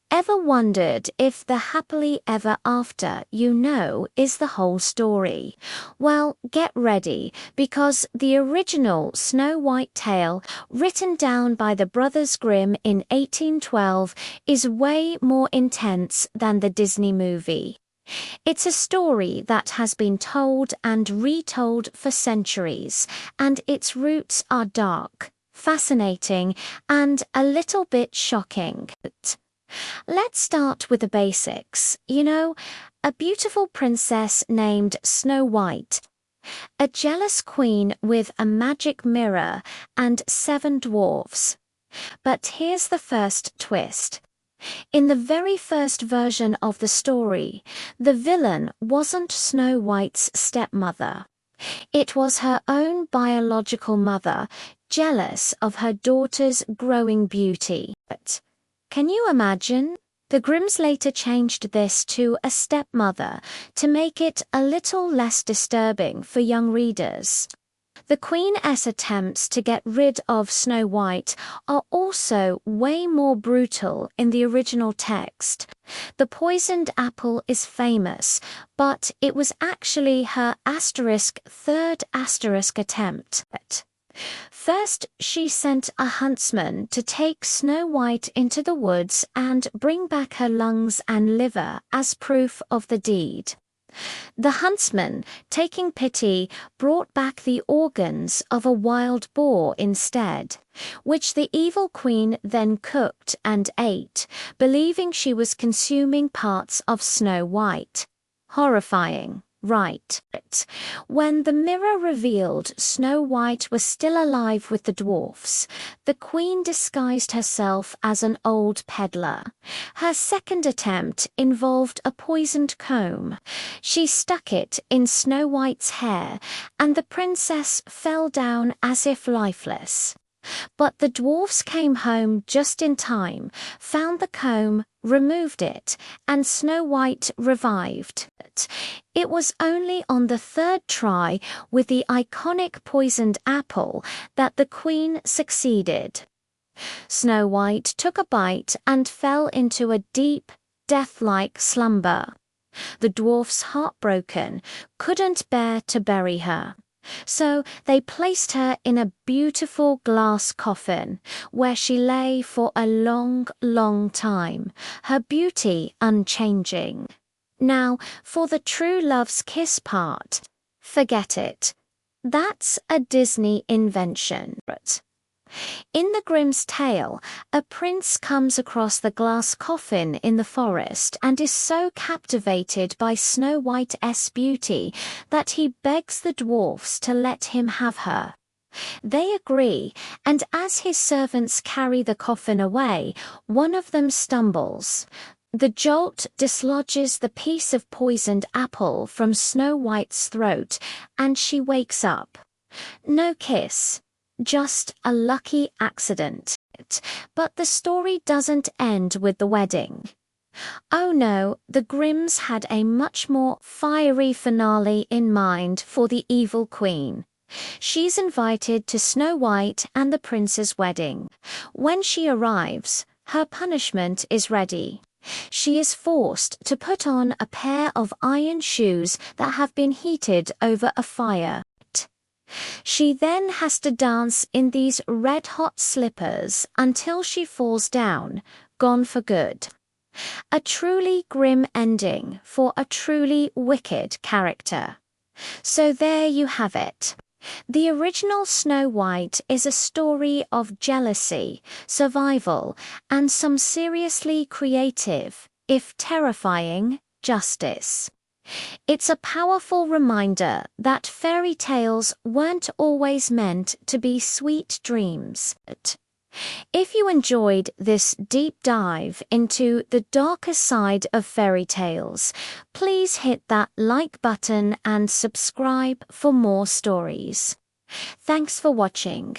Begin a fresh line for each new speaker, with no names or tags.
Ever wondered if the happily ever after is the whole story? Well, get ready, because the original Snow White tale, written down by the Brothers Grimm in 1812, is way more intense than the Disney movie. It's a story that has been told and retold for centuries, and its roots are dark, fascinating, and a little bit shocking. Let's start with the basics. A beautiful princess named Snow White, a jealous queen with a magic mirror, and 7 dwarfs. But here's the first twist. In the very first version of the story, the villain wasn't Snow White's stepmother. It was her own biological mother, jealous of her daughter's growing beauty. Can you imagine? The Grimms later changed this to a stepmother to make it a little less disturbing for young readers. The Queen's attempts to get rid of Snow White are also way more brutal in the original text. The poisoned apple is famous, but it was actually her third attempt. First, she sent a huntsman to take Snow White into the woods and bring back her lungs and liver as proof of the deed. The huntsman, taking pity, brought back the organs of a wild boar instead, which the evil queen then cooked and ate, believing she was consuming parts of Snow White. Horrifying, right? When the mirror revealed Snow White was still alive with the dwarfs, the queen disguised herself as an old peddler. Her second attempt involved a poisoned comb. She stuck it in Snow White's hair, and the princess fell down as if lifeless. But the dwarfs came home just in time, found the comb, removed it, and Snow White revived. It was only on the third try with the iconic poisoned apple that the queen succeeded. Snow White took a bite and fell into a deep, death-like slumber. The dwarfs, heartbroken, couldn't bear to bury her. So they placed her in a beautiful glass coffin, where she lay for a long, long time, her beauty unchanging. Now, for the true love's kiss part, forget it. That's a Disney invention. In the Grimm's tale, a prince comes across the glass coffin in the forest and is so captivated by Snow White's beauty that he begs the dwarfs to let him have her. They agree, and as his servants carry the coffin away, one of them stumbles. The jolt dislodges the piece of poisoned apple from Snow White's throat, and she wakes up. No kiss. Just a lucky accident. But the story doesn't end with the wedding. Oh no, the Grimms had a much more fiery finale in mind for the evil queen. She's invited to Snow White and the prince's wedding. When she arrives, her punishment is ready. She is forced to put on a pair of iron shoes that have been heated over a fire. She then has to dance in these red-hot slippers until she falls down, gone for good. A truly grim ending for a truly wicked character. So there you have it. The original Snow White is a story of jealousy, survival, and some seriously creative, if terrifying, justice. It's a powerful reminder that fairy tales weren't always meant to be sweet dreams. If you enjoyed this deep dive into the darker side of fairy tales, please hit that like button and subscribe for more stories. Thanks for watching.